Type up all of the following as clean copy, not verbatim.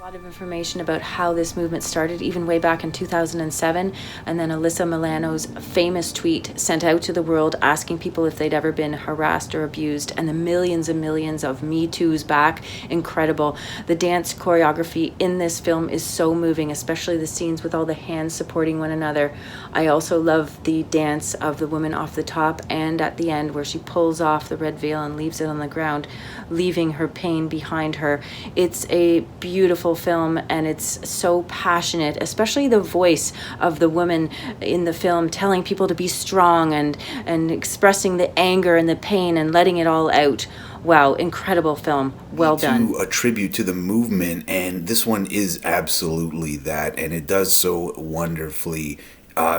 A lot of information about how this movement started, even way back in 2007. And then Alyssa Milano's famous tweet sent out to the world asking people if they'd ever been harassed or abused. And the millions and millions of Me Too's back. Incredible. The dance choreography in this film is so moving, especially the scenes with all the hands supporting one another. I also love the dance of the woman off the top and at the end where she pulls off the red veil and leaves it on the ground, leaving her pain behind her. It's a beautiful film, and it's so passionate, especially the voice of the woman in the film telling people to be strong and expressing the anger and the pain and letting it all out. Wow, incredible film. Well done. A tribute to the movement, and this one is absolutely that, and it does so wonderfully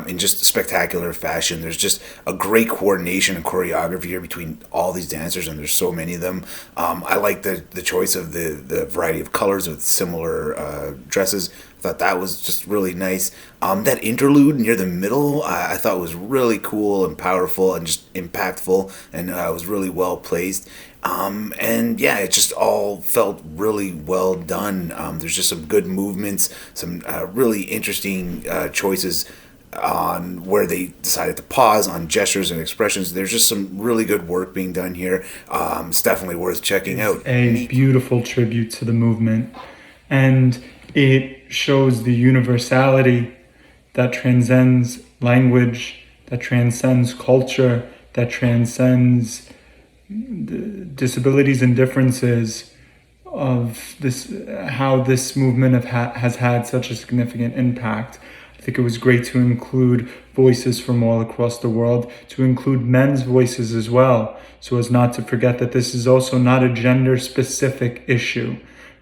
in just spectacular fashion. There's just a great coordination and choreography here between all these dancers, and there's so many of them. I like the choice of the variety of colors with similar dresses. I thought that was just really nice. That interlude near the middle, I thought was really cool and powerful and just impactful, and was really well placed. And yeah, it just all felt really well done. There's just some good movements, some really interesting choices on where they decided to pause on gestures and expressions. There's just some really good work being done here. It's definitely worth checking out. A beautiful tribute to the movement, and it shows the universality that transcends language, that transcends culture, that transcends disabilities and differences of this, how this movement has had such a significant impact. I think it was great to include voices from all across the world, to include men's voices as well, so as not to forget that this is also not a gender-specific issue.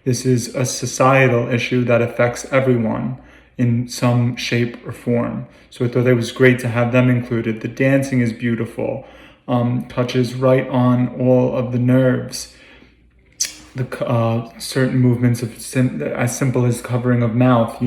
This is a societal issue that affects everyone in some shape or form. So I thought it was great to have them included. The dancing is beautiful, touches right on all of the nerves. The certain movements of as simple as covering of mouth,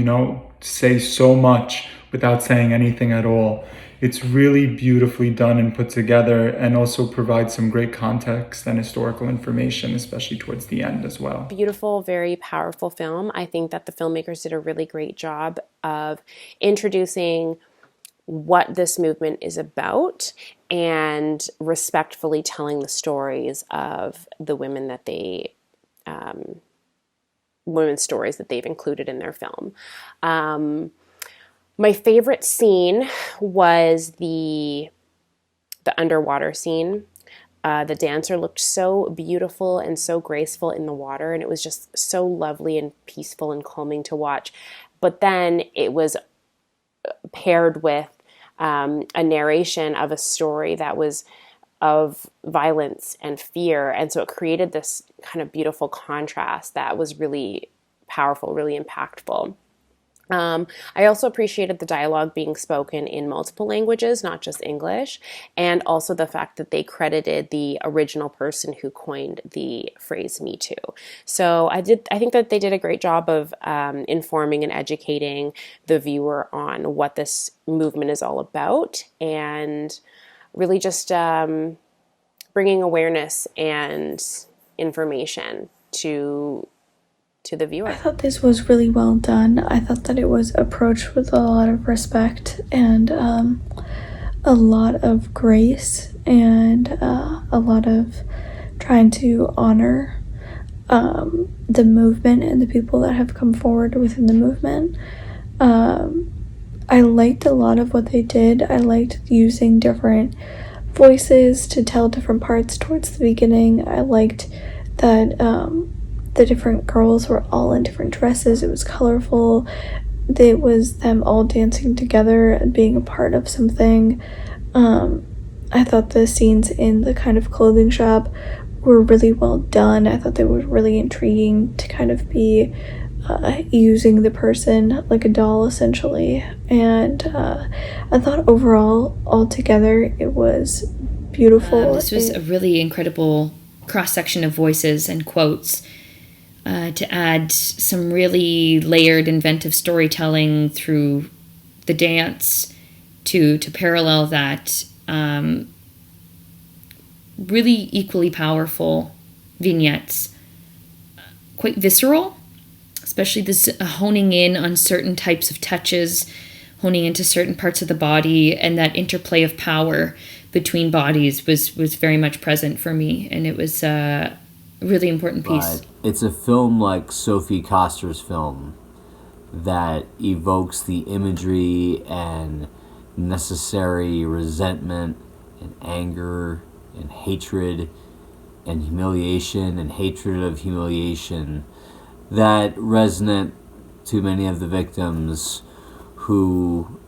say so much without saying anything at all. It's really beautifully done and put together, and also provides some great context and historical information, especially towards the end as well. Beautiful, very powerful film. I think that the filmmakers did a really great job of introducing what this movement is about and respectfully telling the stories of the women that women's stories that they've included in their film. My favorite scene was the underwater scene. The dancer looked so beautiful and so graceful in the water, and it was just so lovely and peaceful and calming to watch. But then it was paired with a narration of a story that was of violence and fear, and so it created this kind of beautiful contrast that was really powerful, really impactful. I also appreciated the dialogue being spoken in multiple languages, not just English, and also the fact that they credited the original person who coined the phrase "Me Too." So I think that they did a great job of informing and educating the viewer on what this movement is all about, and really just bringing awareness and information to the viewer. I thought this was really well done. I thought that it was approached with a lot of respect and a lot of grace, and a lot of trying to honor the movement and the people that have come forward within the movement. I liked a lot of what they did. I liked using different voices to tell different parts towards the beginning. I liked that the different girls were all in different dresses. It was colorful. It was them all dancing together and being a part of something. I thought the scenes in the kind of clothing shop were really well done. I thought they were really intriguing to kind of be using the person like a doll, essentially. And I thought overall, altogether, it was beautiful. This was a really incredible cross-section of voices and quotes to add some really layered, inventive storytelling through the dance to parallel that really equally powerful vignettes. Quite visceral, especially this honing in on certain types of touches, honing into certain parts of the body, and that interplay of power between bodies was very much present for me, and it was a really important piece. But it's a film like Sophie Koster's film that evokes the imagery and necessary resentment and anger and hatred and humiliation and hatred of humiliation that resonate to many of the victims who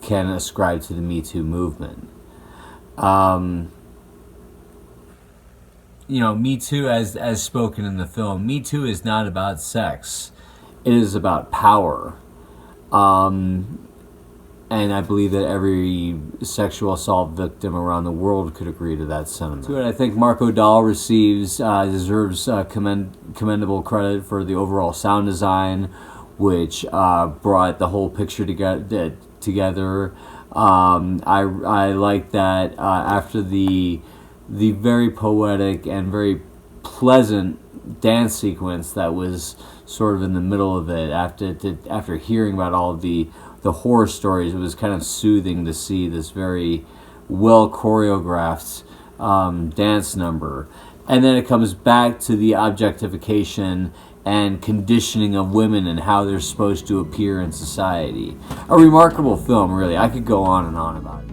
can ascribe to the Me Too movement. Me Too, as spoken in the film, Me Too is not about sex. It is about power. And I believe that every sexual assault victim around the world could agree to that sentiment. I think Mark O'Donnell deserves commendable credit for the overall sound design, which brought the whole picture together. I like that after the very poetic and very pleasant dance sequence that was sort of in the middle of it, after hearing about all of the horror stories, it was kind of soothing to see this very well choreographed dance number. And then it comes back to the objectification and conditioning of women and how they're supposed to appear in society. A remarkable film, really. I could go on and on about it.